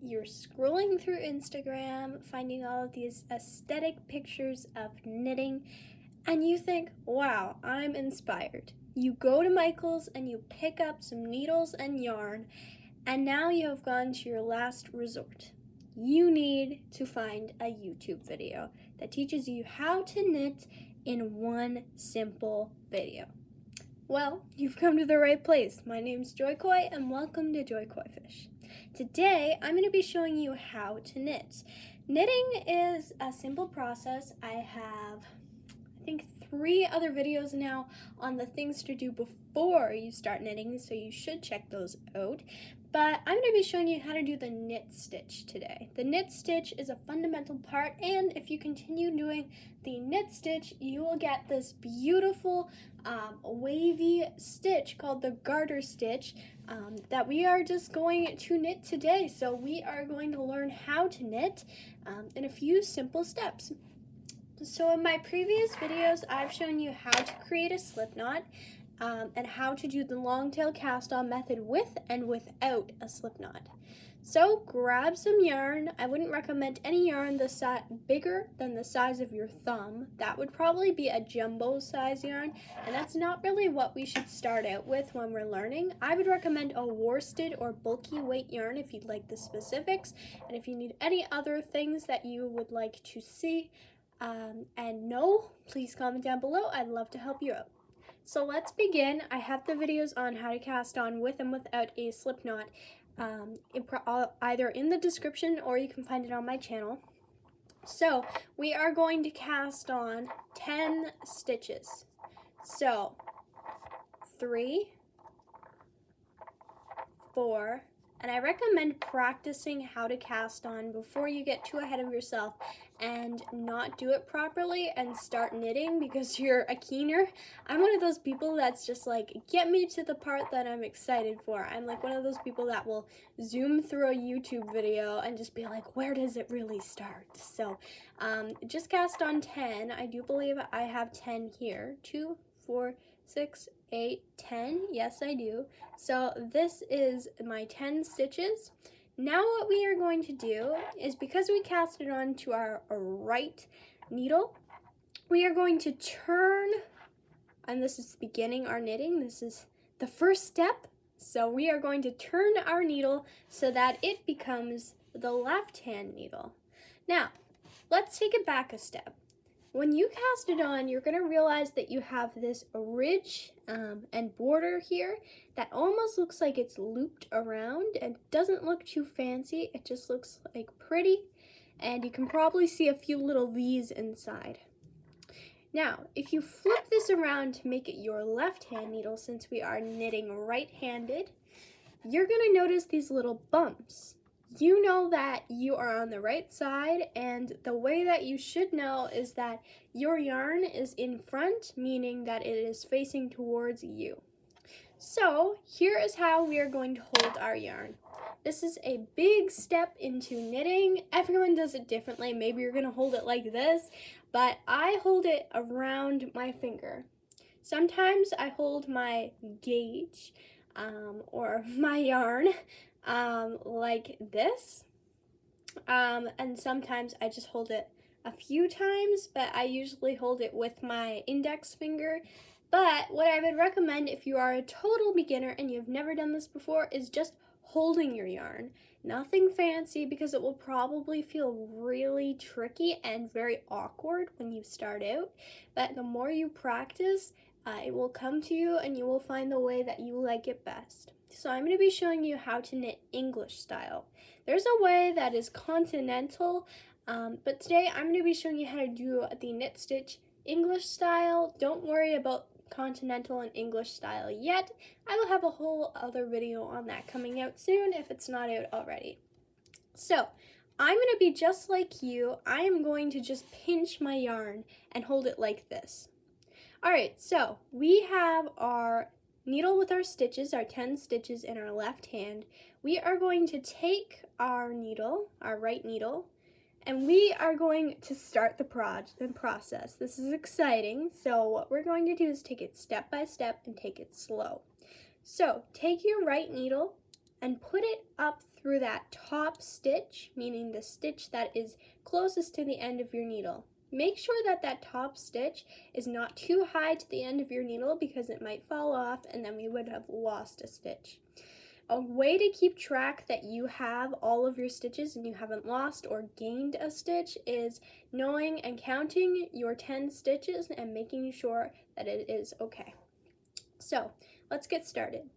you're scrolling through Instagram, finding all of these aesthetic pictures of knitting, and you think, wow, I'm inspired. You go to Michael's and you pick up some needles and yarn, and now you have gone to your last resort. You need to find a YouTube video that teaches you how to knit in one simple video. Well, you've come to the right place. My name's Joy Koi and welcome to Joy Coifish. Today, I'm going to be showing you how to knit. Knitting is a simple process. I have, I think, 3 other videos now on the things to do before you start knitting, so you should check those out. But I'm going to be showing you how to do the knit stitch today. The knit stitch is a fundamental part, and if you continue doing the knit stitch, you will get this beautiful wavy stitch called the garter stitch that we are just going to knit today. So we are going to learn how to knit in a few simple steps. So in my previous videos, I've shown you how to create a slip knot and how to do the long tail cast on method with and without a slip knot. So grab some yarn. I wouldn't recommend any yarn bigger than the size of your thumb. That would probably be a jumbo size yarn, and that's not really what we should start out with when we're learning. I would recommend a worsted or bulky weight yarn if you'd like the specifics, and if you need any other things that you would like to see and know, please comment down below. I'd love to help you out. So let's begin. I have the videos on how to cast on with and without a slip knot either in the description or you can find it on my channel. So we are going to cast on 10 stitches. So 3, 4, and I recommend practicing how to cast on before you get too ahead of yourself and not do it properly and start knitting because you're a keener. I'm one of those people that's just like, get me to the part that I'm excited for. I'm like one of those people that will zoom through a YouTube video and just be like, where does it really start? So just cast on 10. I do believe I have 10 here. 2, 4, 6, 8, 10. Yes, I do. So this is my 10 stitches. Now what we are going to do is, because we cast it onto our right needle, we are going to turn, and this is beginning our knitting. This is the first step. So we are going to turn our needle so that it becomes the left-hand needle. Now, let's take it back a step. When you cast it on, you're going to realize that you have this ridge and border here that almost looks like it's looped around and doesn't look too fancy. It just looks like pretty, and you can probably see a few little V's inside. Now, if you flip this around to make it your left-hand needle, since we are knitting right-handed, you're going to notice these little bumps. You know that you are on the right side, and the way that you should know is that your yarn is in front, meaning that it is facing towards you. So here is how we are going to hold our yarn. This is a big step into knitting. Everyone does it differently. Maybe you're going to hold it like this, but I hold it around my finger. Sometimes I hold my gauge or my yarn like this, and sometimes I just hold it a few times, but I usually hold it with my index finger. But what I would recommend if you are a total beginner and you've never done this before is just holding your yarn. Nothing fancy, because it will probably feel really tricky and very awkward when you start out, but the more you practice, it will come to you and you will find the way that you like it best. So I'm going to be showing you how to knit English style. There's a way that is continental, but today I'm going to be showing you how to do the knit stitch English style. Don't worry about continental and English style yet. I will have a whole other video on that coming out soon if it's not out already. So I'm going to be just like you. I am going to just pinch my yarn and hold it like this. Alright, so we have our needle with our stitches, our 10 stitches in our left hand. We are going to take our needle, our right needle, and we are going to start the process. This is exciting, so what we're going to do is take it step by step and take it slow. So take your right needle and put it up through that top stitch, meaning the stitch that is closest to the end of your needle. Make sure that that top stitch is not too high to the end of your needle because it might fall off and then we would have lost a stitch. A way to keep track that you have all of your stitches and you haven't lost or gained a stitch is knowing and counting your 10 stitches and making sure that it is okay. So let's get started.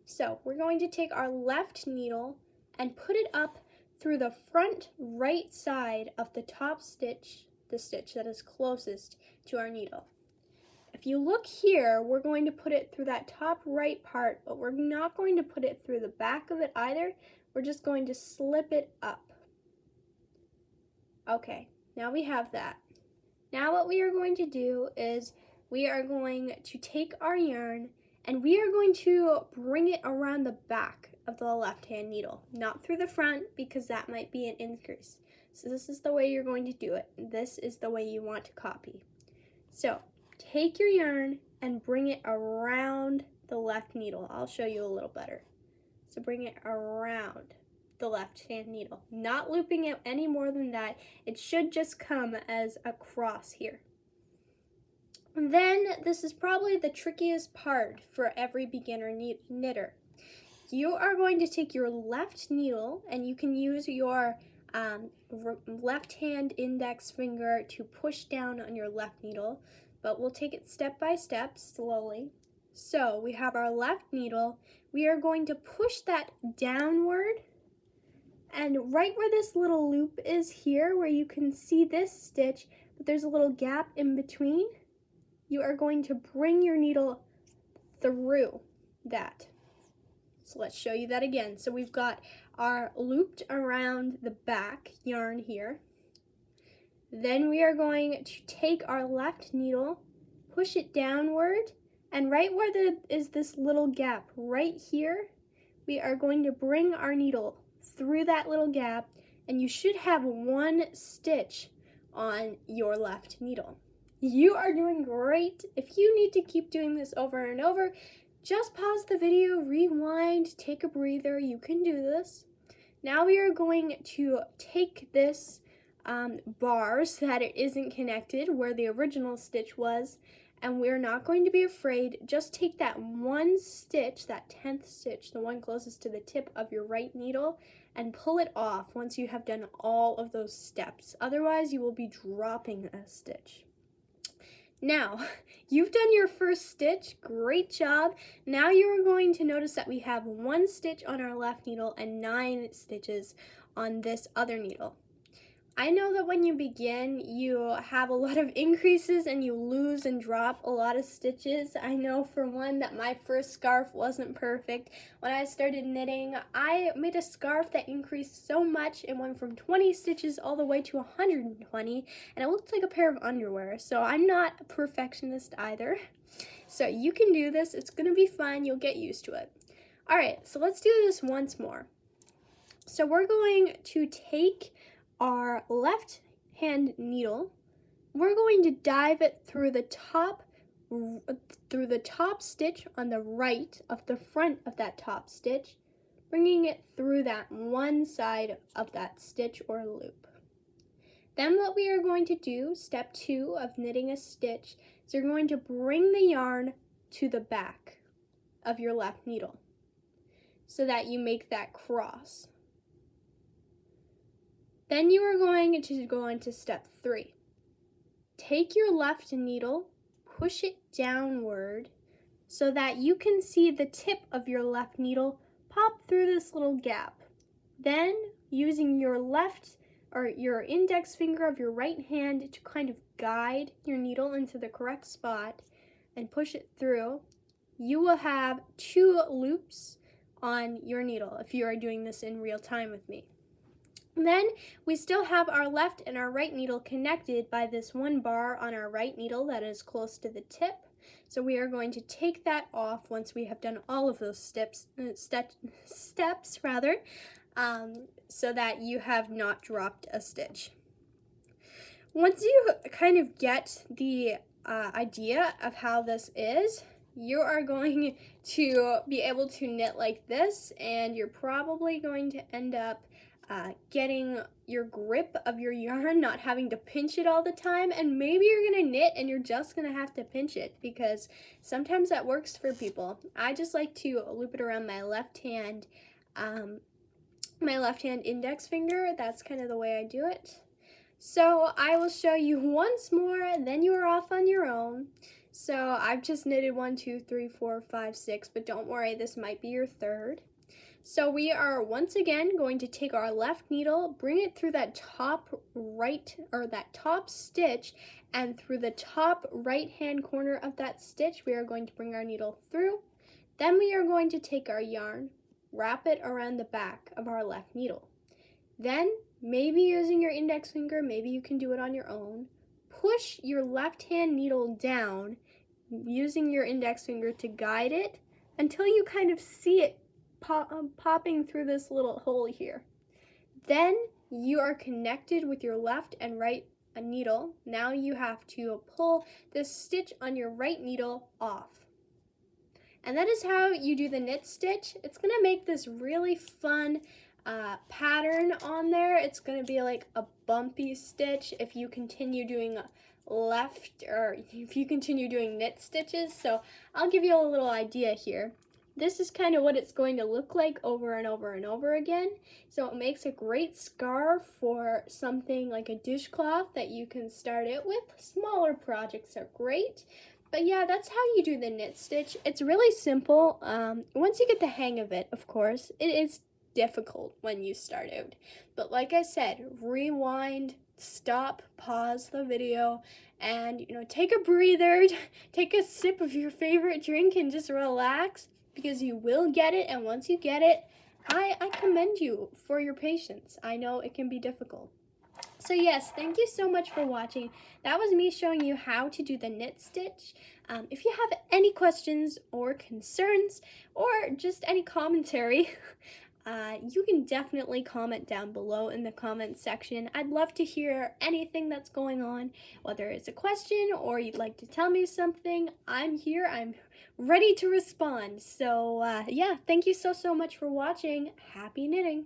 So we're going to take our left needle and put it up through the front right side of the top stitch, the stitch that is closest to our needle. If you look here, we're going to put it through that top right part, but we're not going to put it through the back of it either. We're just going to slip it up. Okay, now we have that. Now what we are going to do is we are going to take our yarn and we are going to bring it around the back of the left-hand needle, not through the front because that might be an increase. So this is the way you're going to do it. This is the way you want to copy. So take your yarn and bring it around the left needle. I'll show you a little better. So bring it around the left-hand needle, not looping it any more than that. It should just come as a cross here. And then this is probably the trickiest part for every beginner knitter. You are going to take your left needle and you can use your left hand index finger to push down on your left needle, but we'll take it step by step slowly. So we have our left needle. We are going to push that downward, and right where this little loop is here, where you can see this stitch, but there's a little gap in between, you are going to bring your needle through that. So let's show you that again. So we've got our looped around the back yarn here. Then we are going to take our left needle, push it downward, and right where there is this little gap right here, we are going to bring our needle through that little gap, and you should have one stitch on your left needle. You are doing great. If you need to keep doing this over and over, just pause the video, rewind, take a breather. You can do this. Now we are going to take this bar so that it isn't connected where the original stitch was, and we're not going to be afraid. Just take that one stitch, that 10th stitch, the one closest to the tip of your right needle, and pull it off once you have done all of those steps. Otherwise, you will be dropping a stitch. Now, you've done your first stitch, great job. Now you are going to notice that we have one stitch on our left needle and 9 stitches on this other needle. I know that when you begin, you have a lot of increases and you lose and drop a lot of stitches. I know for one that my first scarf wasn't perfect. When I started knitting, I made a scarf that increased so much. It went from 20 stitches all the way to 120, and it looked like a pair of underwear. So I'm not a perfectionist either. So you can do this. It's going to be fun. You'll get used to it. All right, so let's do this once more. So we're going to take our left hand needle, we're going to dive it through the top stitch on the right of the front of that top stitch, bringing it through that one side of that stitch or loop. Then what we are going to do, step 2 of knitting a stitch, is you're going to bring the yarn to the back of your left needle so that you make that cross. Then you are going to go into step 3. Take your left needle, push it downward so that you can see the tip of your left needle pop through this little gap. Then, using your left or your index finger of your right hand to kind of guide your needle into the correct spot and push it through, you will have 2 loops on your needle if you are doing this in real time with me. Then we still have our left and our right needle connected by this one bar on our right needle that is close to the tip. So we are going to take that off once we have done all of those steps so that you have not dropped a stitch. Once you kind of get the idea of how this is, you are going to be able to knit like this, and you're probably going to end up getting your grip of your yarn, not having to pinch it all the time, and maybe you're gonna knit and you're just gonna have to pinch it, because sometimes that works for people. I just like to loop it around my left hand index finger. That's kind of the way I do it. So I will show you once more, and then you are off on your own. So I've just knitted 1, 2, 3, 4, 5, 6, but don't worry, this might be your third. So we are once again going to take our left needle, bring it through that top right, or that top stitch, and through the top right hand corner of that stitch, we are going to bring our needle through. Then we are going to take our yarn, wrap it around the back of our left needle. Then, maybe using your index finger, maybe you can do it on your own, push your left hand needle down using your index finger to guide it until you kind of see it popping through this little hole here. Then you are connected with your left and right needle. Now you have to pull this stitch on your right needle off. And that is how you do the knit stitch. It's going to make this really fun pattern on there. It's going to be like a bumpy stitch if you continue doing if you continue doing knit stitches. So I'll give you a little idea here. This is kind of what it's going to look like over and over and over again. So it makes a great scarf for something like a dishcloth that you can start it with. Smaller projects are great. But yeah, that's how you do the knit stitch. It's really simple. Once you get the hang of it, of course, it is difficult when you start out. But like I said, rewind, stop, pause the video, and take a breather, take a sip of your favorite drink, and just relax, because you will get it. And once you get it, I commend you for your patience. I know it can be difficult. So yes, thank you so much for watching. That was me showing you how to do the knit stitch. If you have any questions or concerns, or just any commentary, you can definitely comment down below in the comments section. I'd love to hear anything that's going on, whether it's a question or you'd like to tell me something. I'm here. I'm ready to respond. So yeah, thank you so much for watching. Happy knitting.